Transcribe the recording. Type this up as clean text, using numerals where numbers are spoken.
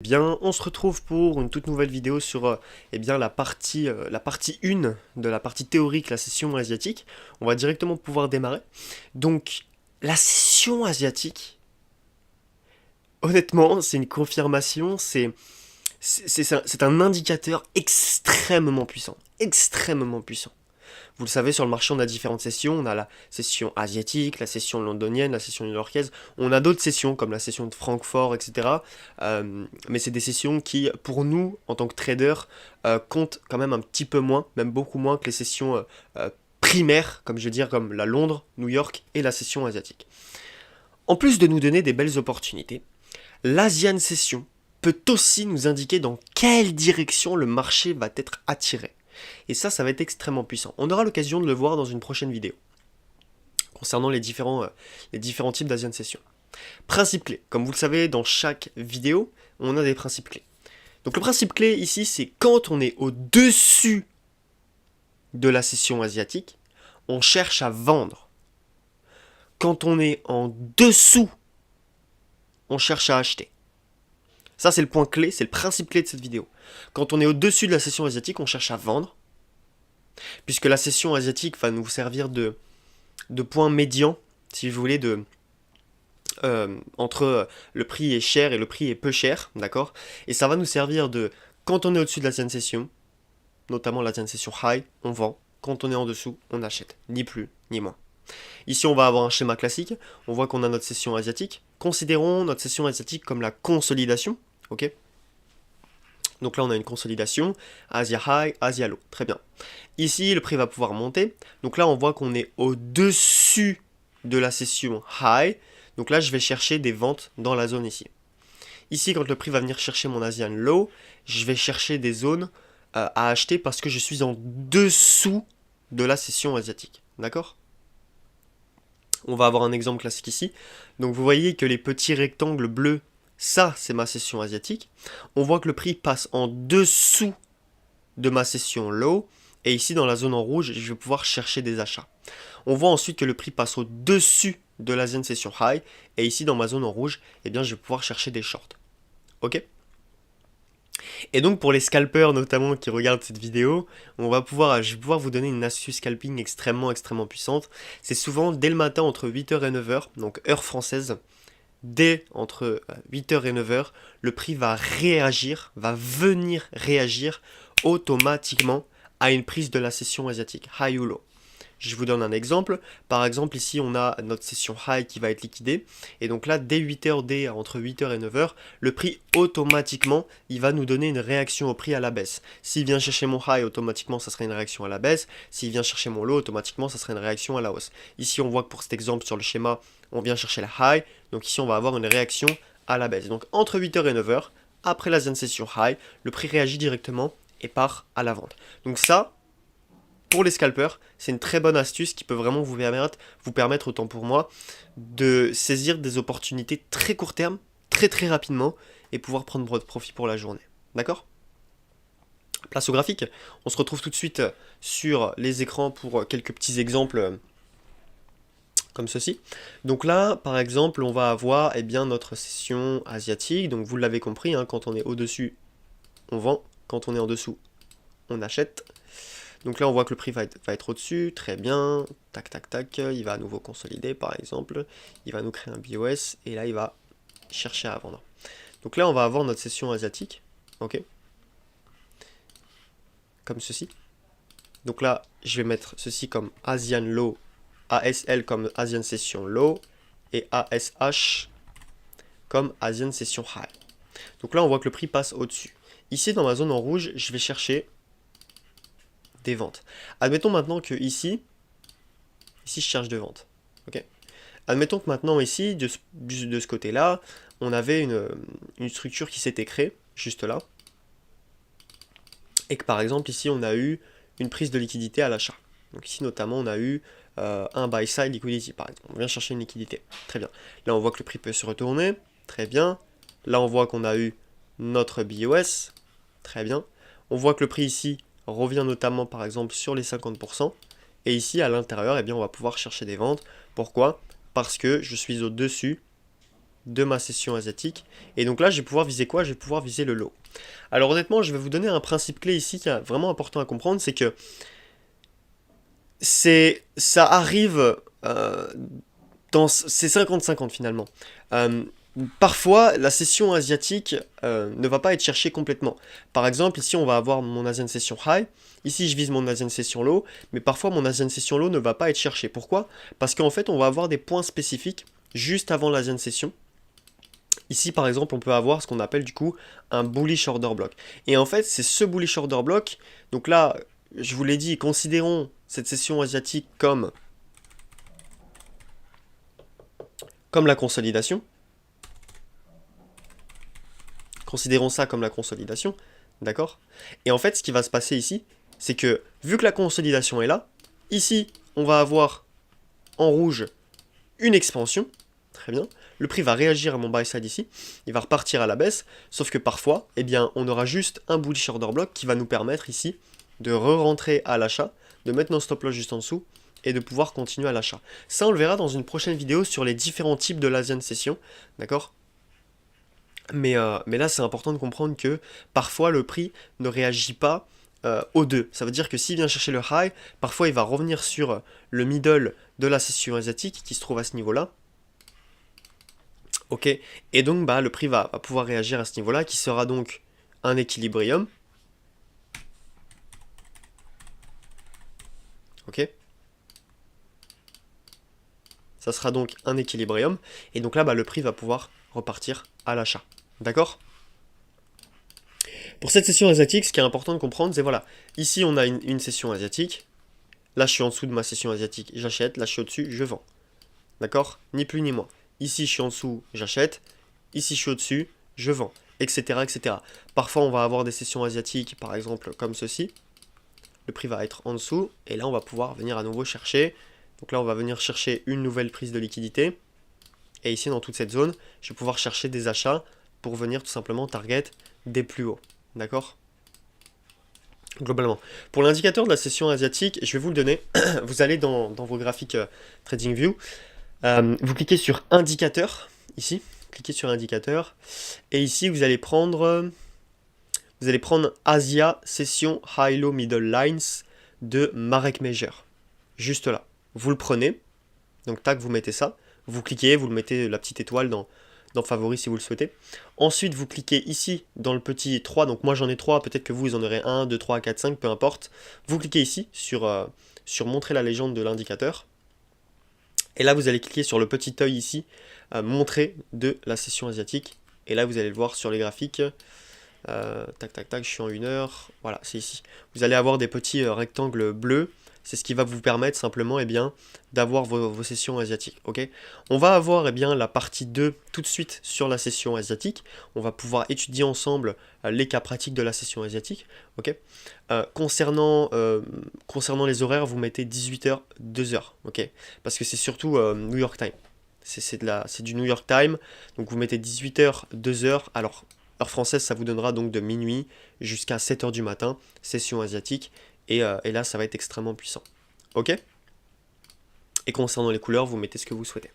Bien, on se retrouve pour une toute nouvelle vidéo sur la partie 1 de la partie théorique, la session asiatique. On va directement pouvoir démarrer. Donc, la session asiatique, honnêtement, c'est une confirmation, c'est un indicateur extrêmement puissant. Extrêmement puissant. Vous le savez, sur le marché, on a différentes sessions. On a la session asiatique, la session londonienne, la session new-yorkaise. On a d'autres sessions, comme la session de Francfort, etc. Mais c'est des sessions qui, pour nous, en tant que traders, comptent quand même un petit peu moins, même beaucoup moins que les sessions primaires, comme je veux dire, comme la Londres, New York et la session asiatique. En plus de nous donner des belles opportunités, l'Asian Session peut aussi nous indiquer dans quelle direction le marché va être attiré. Et ça va être extrêmement puissant. On aura l'occasion de le voir dans une prochaine vidéo, concernant les différents types d'Asian Session. Principe clé. Comme vous le savez, dans chaque vidéo, on a des principes clés. Donc le principe clé ici, c'est quand on est au-dessus de la session asiatique, on cherche à vendre. Quand on est en dessous, on cherche à acheter. Ça, c'est le point clé, c'est le principe clé de cette vidéo. Quand on est au-dessus de la session asiatique, on cherche à vendre, puisque la session asiatique va nous servir de point médian, si vous voulez, entre le prix est cher et le prix est peu cher, d'accord. Et ça va nous servir de, quand on est au-dessus de la Asian Session, notamment la Asian Session High, on vend. Quand on est en dessous, on achète. Ni plus, ni moins. Ici, on va avoir un schéma classique. On voit qu'on a notre session asiatique. Considérons notre session asiatique comme la consolidation, ok. Donc là, on a une consolidation, Asia High, Asia Low, très bien. Ici, le prix va pouvoir monter. Donc là, on voit qu'on est au-dessus de la session High. Donc là, je vais chercher des ventes dans la zone ici. Ici, quand le prix va venir chercher mon Asian Low, je vais chercher des zones à acheter parce que je suis en dessous de la session asiatique. D'accord ? On va avoir un exemple classique ici. Donc vous voyez que les petits rectangles bleus, ça, c'est ma session asiatique. On voit que le prix passe en dessous de ma session low. Et ici, dans la zone en rouge, je vais pouvoir chercher des achats. On voit ensuite que le prix passe au-dessus de l'Asian Session High. Et ici, dans ma zone en rouge, eh bien, je vais pouvoir chercher des shorts. Ok ? Et donc, pour les scalpers notamment qui regardent cette vidéo, je vais pouvoir vous donner une astuce scalping extrêmement puissante. C'est souvent dès le matin entre 8h et 9h, donc heure française, dès entre 8h et 9h, le prix va réagir, va venir réagir automatiquement à une prise de la session asiatique, high ou low. Je vous donne un exemple. Par exemple, ici, on a notre session high qui va être liquidée. Et donc là, dès 8h, entre 8h et 9h, le prix, automatiquement, il va nous donner une réaction au prix à la baisse. S'il vient chercher mon high, automatiquement, ça sera une réaction à la baisse. S'il vient chercher mon low, automatiquement, ça sera une réaction à la hausse. Ici, on voit que pour cet exemple, sur le schéma, on vient chercher la high. Donc ici, on va avoir une réaction à la baisse. Donc entre 8h et 9h, après la session high, le prix réagit directement et part à la vente. Donc ça, pour les scalpers, c'est une très bonne astuce qui peut vraiment vous permettre, autant pour moi, de saisir des opportunités très court terme, très rapidement, et pouvoir prendre votre profit pour la journée. D'accord ? Place au graphique, on se retrouve tout de suite sur les écrans pour quelques petits exemples comme ceci. Donc là, par exemple, on va avoir notre session asiatique. Donc vous l'avez compris, quand on est au-dessus, on vend. Quand on est en dessous, on achète. Donc là, on voit que le prix va être au-dessus, très bien, tac, il va à nouveau consolider, par exemple, il va nous créer un BOS, et là, il va chercher à vendre. Donc là, on va avoir notre session asiatique, ok, comme ceci. Donc là, je vais mettre ceci comme Asian Low, ASL comme Asian Session Low, et ASH comme Asian Session High. Donc là, on voit que le prix passe au-dessus. Ici, dans ma zone en rouge, je vais chercher des ventes. Admettons maintenant que ici je cherche de ventes. Okay. Admettons que maintenant ici, de ce côté-là, on avait une structure qui s'était créée, juste là, et que par exemple ici on a eu une prise de liquidité à l'achat. Donc ici notamment on a eu un buy side liquidity par exemple. On vient chercher une liquidité. Très bien. Là on voit que le prix peut se retourner. Très bien. Là on voit qu'on a eu notre BOS. Très bien. On voit que le prix ici revient notamment par exemple sur les 50%. Et ici à l'intérieur, on va pouvoir chercher des ventes. Pourquoi ? Parce que je suis au-dessus de ma session asiatique. Et donc là, je vais pouvoir viser quoi? Je vais pouvoir viser le low. Alors honnêtement, je vais vous donner un principe clé ici qui est vraiment important à comprendre, c'est que ça arrive c'est 50-50 finalement. Euh, Parfois, la session asiatique ne va pas être cherchée complètement. Par exemple, ici, on va avoir mon Asian Session High. Ici, je vise mon Asian Session Low. Mais parfois, mon Asian Session Low ne va pas être cherché. Pourquoi? Parce qu'en fait, on va avoir des points spécifiques juste avant l'Asian Session. Ici, par exemple, on peut avoir ce qu'on appelle du coup un bullish order block. Et en fait, c'est ce bullish order block. Donc là, je vous l'ai dit, considérons cette session asiatique comme la consolidation. Considérons ça comme la consolidation, d'accord? Et en fait, ce qui va se passer ici, c'est que, vu que la consolidation est là, ici, on va avoir, en rouge, une expansion, très bien, le prix va réagir à mon buy side ici, il va repartir à la baisse, sauf que parfois, eh bien, on aura juste un bullish order block qui va nous permettre ici de re-rentrer à l'achat, de mettre nos stop loss juste en dessous, et de pouvoir continuer à l'achat. Ça, on le verra dans une prochaine vidéo sur les différents types de l'Asian Session, d'accord? Mais là, c'est important de comprendre que parfois le prix ne réagit pas aux deux. Ça veut dire que s'il vient chercher le high, parfois il va revenir sur le middle de la session asiatique qui se trouve à ce niveau-là. Ok, et donc bah, le prix va pouvoir réagir à ce niveau-là, qui sera donc un équilibrium. Ok, ça sera donc un équilibrium. Et donc là, bah, le prix va pouvoir repartir à l'achat. D'accord? Pour cette session asiatique, ce qui est important de comprendre, c'est voilà, ici on a une session asiatique, là je suis en dessous de ma session asiatique, j'achète, là je suis au-dessus, je vends. D'accord? Ni plus ni moins. Ici je suis en dessous, j'achète, ici je suis au-dessus, je vends, etc., etc. Parfois on va avoir des sessions asiatiques, par exemple comme ceci, le prix va être en dessous, et là on va pouvoir venir à nouveau chercher, donc là on va venir chercher une nouvelle prise de liquidité, et ici dans toute cette zone, je vais pouvoir chercher des achats pour venir tout simplement target des plus hauts. D'accord? Globalement. Pour l'indicateur de la session asiatique, je vais vous le donner. Vous allez dans vos graphiques TradingView. Vous cliquez sur indicateur, ici. Cliquez sur indicateur. Et ici, vous allez prendre Asia Session High Low Middle Lines de Marek Major. Juste là. Vous le prenez. Donc tac, vous mettez ça. Vous cliquez, vous le mettez la petite étoile dans favoris si vous le souhaitez. Ensuite, vous cliquez ici dans le petit 3, donc moi j'en ai 3, peut-être que vous en aurez 1, 2, 3, 4, 5, peu importe. Vous cliquez ici sur montrer la légende de l'indicateur. Et là, vous allez cliquer sur le petit œil ici, montrer de la session asiatique. Et là, vous allez le voir sur les graphiques. Tac, tac, tac, je suis en 1 heure. Voilà, c'est ici. Vous allez avoir des petits rectangles bleus. C'est ce qui va vous permettre simplement d'avoir vos sessions asiatiques. Okay, on va avoir la partie 2 tout de suite sur la session asiatique. On va pouvoir étudier ensemble les cas pratiques de la session asiatique. Okay, concernant les horaires, vous mettez 18h, 2h. Okay, parce que c'est surtout New York Time. C'est du New York Time. Donc vous mettez 18h, 2h. Alors, heure française, ça vous donnera donc de minuit jusqu'à 7h du matin, session asiatique. Et là, ça va être extrêmement puissant. Ok? Et concernant les couleurs, vous mettez ce que vous souhaitez.